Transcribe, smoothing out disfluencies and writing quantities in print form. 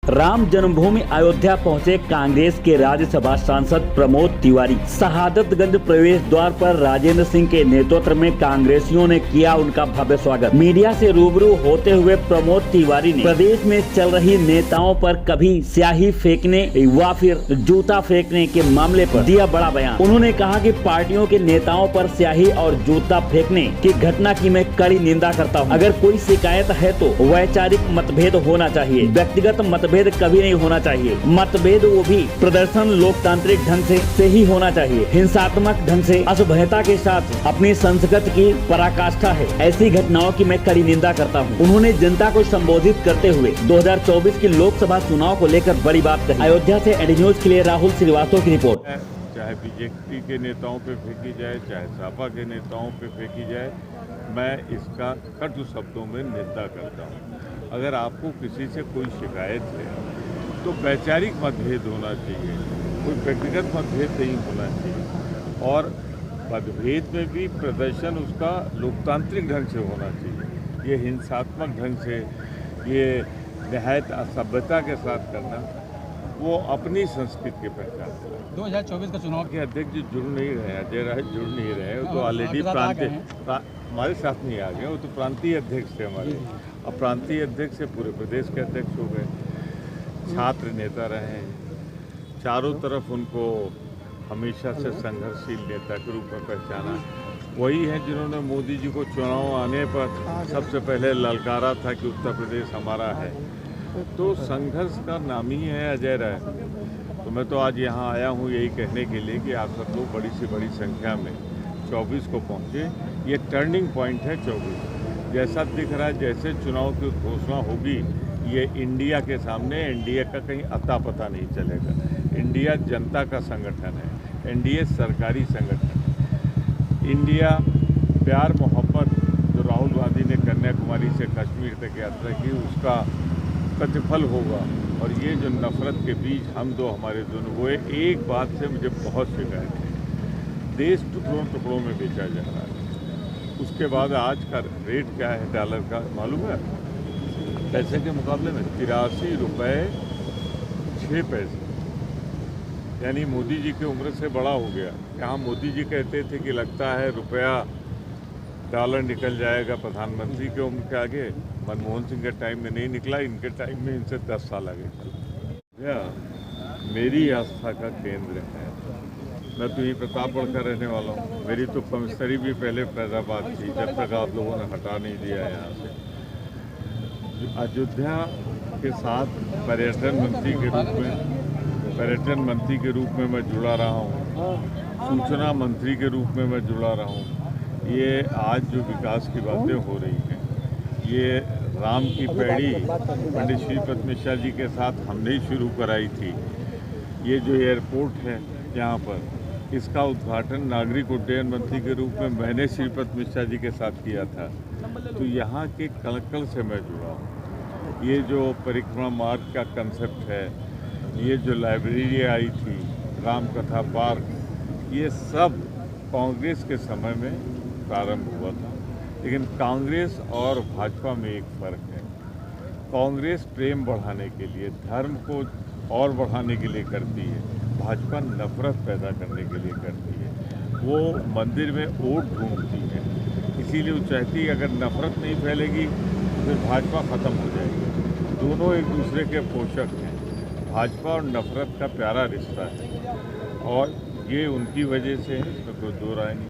राम जन्मभूमि अयोध्या पहुंचे कांग्रेस के राज्यसभा सांसद प्रमोद तिवारी। शहादतगंज प्रवेश द्वार पर राजेंद्र सिंह के नेतृत्व में कांग्रेसियों ने किया उनका भव्य स्वागत। मीडिया से रूबरू होते हुए प्रमोद तिवारी ने प्रदेश में चल रही नेताओं पर कभी स्याही फेंकने व फिर जूता फेंकने के मामले पर दिया बड़ा बयान। उन्होंने कहा कि पार्टियों के नेताओं पर स्याही और जूता फेंकने की घटना की मैं कड़ी निंदा करता हूं। अगर कोई शिकायत है तो वैचारिक मतभेद होना चाहिए, व्यक्तिगत मतभेद कभी नहीं होना चाहिए। मतभेद वो भी प्रदर्शन लोकतांत्रिक ढंग से ही होना चाहिए। हिंसात्मक ढंग से असभ्यता के साथ अपनी संस्कृति की पराकाष्ठा है। ऐसी घटनाओं की मैं कड़ी निंदा करता हूं। उन्होंने जनता को संबोधित करते हुए 2024 की लोकसभा चुनाव को लेकर बड़ी बात कही। अयोध्या से एडी न्यूज के लिए राहुल श्रीवास्तव की रिपोर्ट। चाहे बीजेपी के नेताओं पे फेंकी जाए, चाहे सपा के नेताओं पे फेंकी जाए, मैं इसका कटु शब्दों में निंदा करता हूँ। अगर आपको किसी से कोई शिकायत है तो वैचारिक मतभेद होना चाहिए, कोई व्यक्तिगत मतभेद नहीं होना चाहिए। और मतभेद में भी प्रदर्शन उसका लोकतांत्रिक ढंग से होना चाहिए। ये हिंसात्मक ढंग से, ये निहायत असभ्यता के साथ करना, वो अपनी संस्कृति के पहचान है। 2024 का चुनाव के अध्यक्ष जुड़ नहीं रहे, अजय राय जुड़ नहीं रहे, वो तो ऑलरेडी हमारे साथ नहीं आ गए, वो तो प्रांतीय अध्यक्ष थे हमारे। अब प्रांतीय अध्यक्ष से पूरे प्रदेश के अध्यक्ष हो गए, छात्र नेता रहे हैं। चारों तरफ उनको हमेशा से संघर्षशील नेता के रूप में पहचाना। वही हैं जिन्होंने मोदी जी को चुनाव आने पर सबसे पहले ललकारा था कि उत्तर प्रदेश हमारा है। तो संघर्ष का नाम ही है अजय राय। तो मैं तो आज यहाँ आया हूँ यही कहने के लिए कि आप सब लोग बड़ी से बड़ी संख्या में 24 को पहुँचे। ये टर्निंग पॉइंट है 24। जैसा दिख रहा है, जैसे चुनाव की घोषणा होगी, ये इंडिया के सामने एनडीए का कहीं अता पता नहीं चलेगा। इंडिया जनता का संगठन है, एनडीए सरकारी संगठन है। इंडिया प्यार मोहब्बत जो राहुल गांधी ने कन्याकुमारी से कश्मीर तक यात्रा की, उसका प्रतिफल होगा। और ये जो नफरत के बीच हम दो, हमारे दोनों, वो एक बात से मुझे बहुत शिकायत है, देश टुकड़ों टुकड़ों में बेचा जा रहा है। उसके बाद आज का रेट क्या है डॉलर का मालूम है? पैसे के मुकाबले में 83 रुपये 6 पैसे, यानी मोदी जी की उम्र से बड़ा हो गया। यहाँ मोदी जी कहते थे कि लगता है रुपया डॉलर निकल जाएगा प्रधानमंत्री की उम्र के आगे। मनमोहन सिंह के टाइम में नहीं निकला, इनके टाइम में इनसे 10 साल आगे चला। मेरी आस्था का केंद्र है। मैं तो यही प्रतापगढ़ का रहने वाला हूँ। मेरी तो कमिश्नरी भी पहले फैजाबाद थी, जब तक आप लोगों ने हटा नहीं दिया यहाँ से। अयोध्या के साथ पर्यटन मंत्री के रूप में मैं जुड़ा रहा हूँ, सूचना मंत्री के रूप में मैं जुड़ा रहा हूँ। ये आज जो विकास की बातें हो रही हैं, ये राम की पैड़ी पंडित श्रीपद मिश्रा जी के साथ हमने ही शुरू कराई थी। ये जो एयरपोर्ट है यहाँ पर, इसका उद्घाटन नागरिक उड्डयन मंत्री के रूप में मैंने श्रीपद मिश्रा जी के साथ किया था। तो यहाँ के कलकल से मैं जुड़ा हूँ। ये जो परिक्रमा मार्ग का कंसेप्ट है, ये जो लाइब्रेरी आई थी, राम कथा पार्क, ये सब कांग्रेस के समय में प्रारंभ हुआ था। लेकिन कांग्रेस और भाजपा में एक फ़र्क है। कांग्रेस प्रेम बढ़ाने के लिए, धर्म को और बढ़ाने के लिए करती है, भाजपा नफरत पैदा करने के लिए करती है। वो मंदिर में वोट ढूंढती है, इसीलिए वो चाहती है अगर नफरत नहीं फैलेगी तो फिर भाजपा ख़त्म हो जाएगी। दोनों एक दूसरे के पोषक हैं। भाजपा और नफरत का प्यारा रिश्ता है और ये उनकी वजह से है, इसमें कोई दो राय नहीं।